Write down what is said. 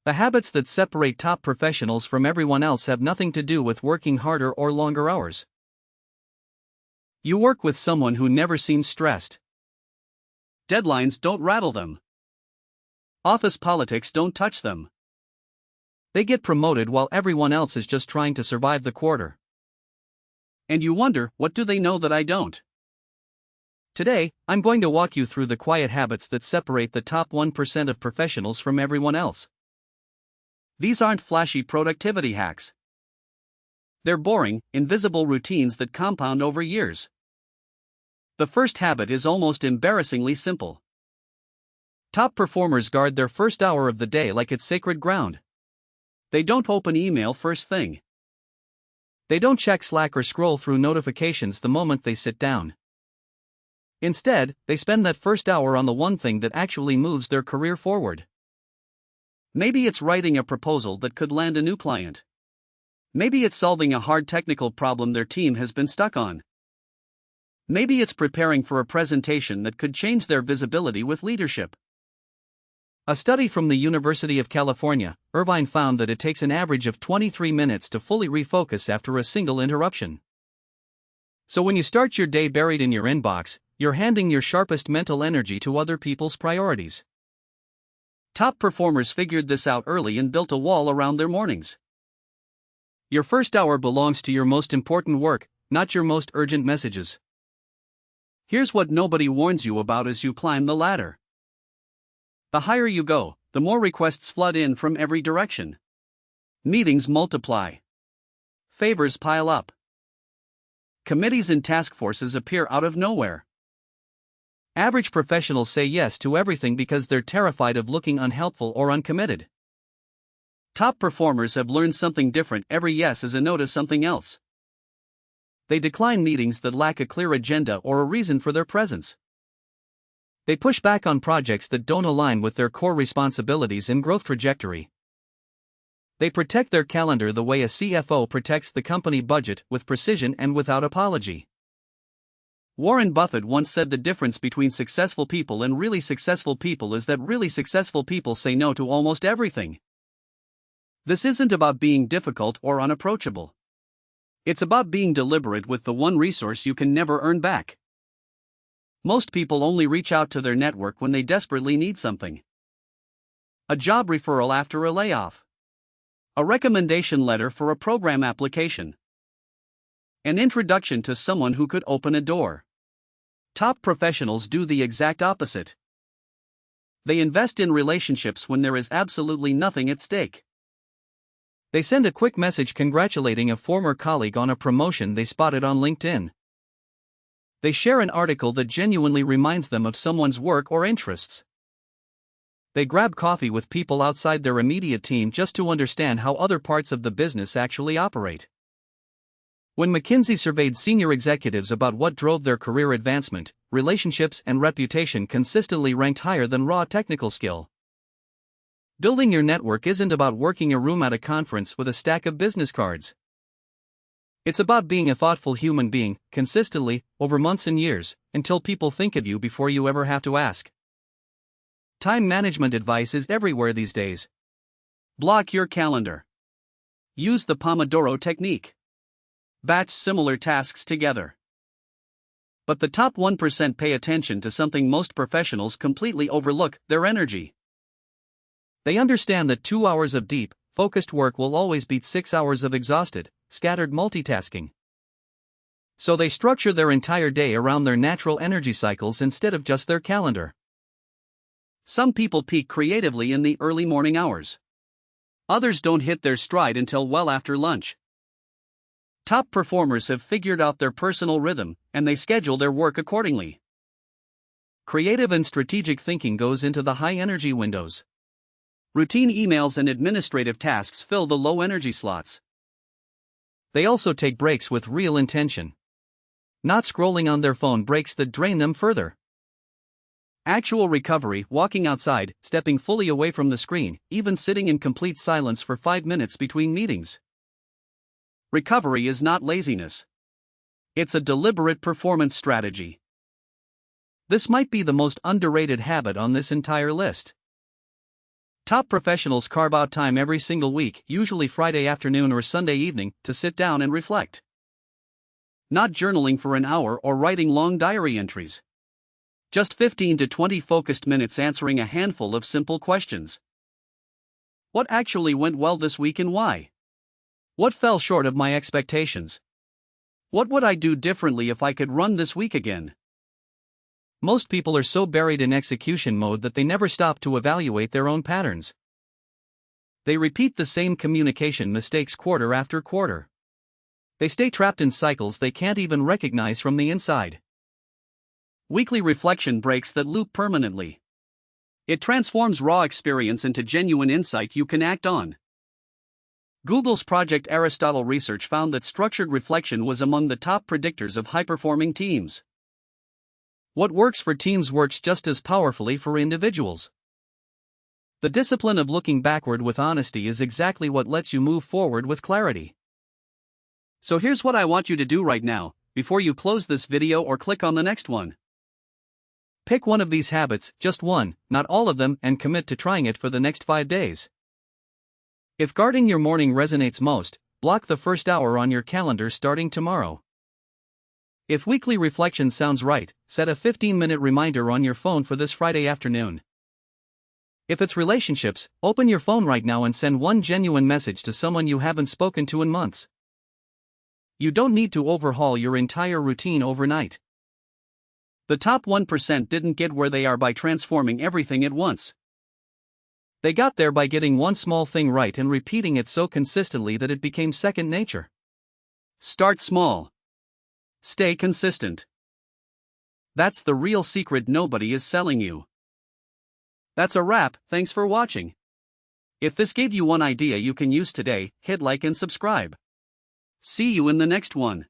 The habits that separate top professionals from everyone else have nothing to do with working harder or longer hours. You work with someone who never seems stressed. Deadlines don't rattle them. Office politics don't touch them. They get promoted while everyone else is just trying to survive the quarter. And you wonder, what do they know that I don't? Today, I'm going to walk you through the quiet habits that separate the top 1% of professionals from everyone else. These aren't flashy productivity hacks. They're boring, invisible routines that compound over years. The first habit is almost embarrassingly simple. Top performers guard their first hour of the day like it's sacred ground. They don't open email first thing. They don't check Slack or scroll through notifications the moment they sit down. Instead, they spend that first hour on the one thing that actually moves their career forward. Maybe it's writing a proposal that could land a new client. Maybe it's solving a hard technical problem their team has been stuck on. Maybe it's preparing for a presentation that could change their visibility with leadership. A study from the University of California, Irvine found that it takes an average of 23 minutes to fully refocus after a single interruption. So when you start your day buried in your inbox, you're handing your sharpest mental energy to other people's priorities. Top performers figured this out early and built a wall around their mornings. Your first hour belongs to your most important work, not your most urgent messages. Here's what nobody warns you about as you climb the ladder. The higher you go, the more requests flood in from every direction. Meetings multiply. Favors pile up. Committees and task forces appear out of nowhere. Average professionals say yes to everything because they're terrified of looking unhelpful or uncommitted. Top performers have learned something different. Every yes is a no to something else. They decline meetings that lack a clear agenda or a reason for their presence. They push back on projects that don't align with their core responsibilities and growth trajectory. They protect their calendar the way a CFO protects the company budget, with precision and without apology. Warren Buffett once said the difference between successful people and really successful people is that really successful people say no to almost everything. This isn't about being difficult or unapproachable. It's about being deliberate with the one resource you can never earn back. Most people only reach out to their network when they desperately need something. A job referral after a layoff. A recommendation letter for a program application. An introduction to someone who could open a door. Top professionals do the exact opposite. They invest in relationships when there is absolutely nothing at stake. They send a quick message congratulating a former colleague on a promotion they spotted on LinkedIn. They share an article that genuinely reminds them of someone's work or interests. They grab coffee with people outside their immediate team just to understand how other parts of the business actually operate. When McKinsey surveyed senior executives about what drove their career advancement, relationships and reputation consistently ranked higher than raw technical skill. Building your network isn't about working a room at a conference with a stack of business cards. It's about being a thoughtful human being, consistently, over months and years, until people think of you before you ever have to ask. Time management advice is everywhere these days. Block your calendar. Use the Pomodoro technique. Batch similar tasks together. But the top 1% pay attention to something most professionals completely overlook: their energy. They understand that 2 hours of deep, focused work will always beat 6 hours of exhausted, scattered multitasking. So they structure their entire day around their natural energy cycles instead of just their calendar. Some people peak creatively in the early morning hours. Others don't hit their stride until well after lunch. Top performers have figured out their personal rhythm, and they schedule their work accordingly. Creative and strategic thinking goes into the high-energy windows. Routine emails and administrative tasks fill the low-energy slots. They also take breaks with real intention. Not scrolling on their phone breaks that drain them further. Actual recovery, walking outside, stepping fully away from the screen, even sitting in complete silence for 5 minutes between meetings. Recovery is not laziness. It's a deliberate performance strategy. This might be the most underrated habit on this entire list. Top professionals carve out time every single week, usually Friday afternoon or Sunday evening, to sit down and reflect. Not journaling for an hour or writing long diary entries. Just 15 to 20 focused minutes answering a handful of simple questions. What actually went well this week and why? What fell short of my expectations? What would I do differently if I could run this week again? Most people are so buried in execution mode that they never stop to evaluate their own patterns. They repeat the same communication mistakes quarter after quarter. They stay trapped in cycles they can't even recognize from the inside. Weekly reflection breaks that loop permanently. It transforms raw experience into genuine insight you can act on. Google's Project Aristotle research found that structured reflection was among the top predictors of high-performing teams. What works for teams works just as powerfully for individuals. The discipline of looking backward with honesty is exactly what lets you move forward with clarity. So here's what I want you to do right now, before you close this video or click on the next one. Pick one of these habits, just one, not all of them, and commit to trying it for the next 5 days. If guarding your morning resonates most, block the first hour on your calendar starting tomorrow. If weekly reflection sounds right, set a 15-minute reminder on your phone for this Friday afternoon. If it's relationships, open your phone right now and send one genuine message to someone you haven't spoken to in months. You don't need to overhaul your entire routine overnight. The top 1% didn't get where they are by transforming everything at once. They got there by getting one small thing right and repeating it so consistently that it became second nature. Start small. Stay consistent. That's the real secret nobody is selling you. That's a wrap, thanks for watching. If this gave you one idea you can use today, hit like and subscribe. See you in the next one.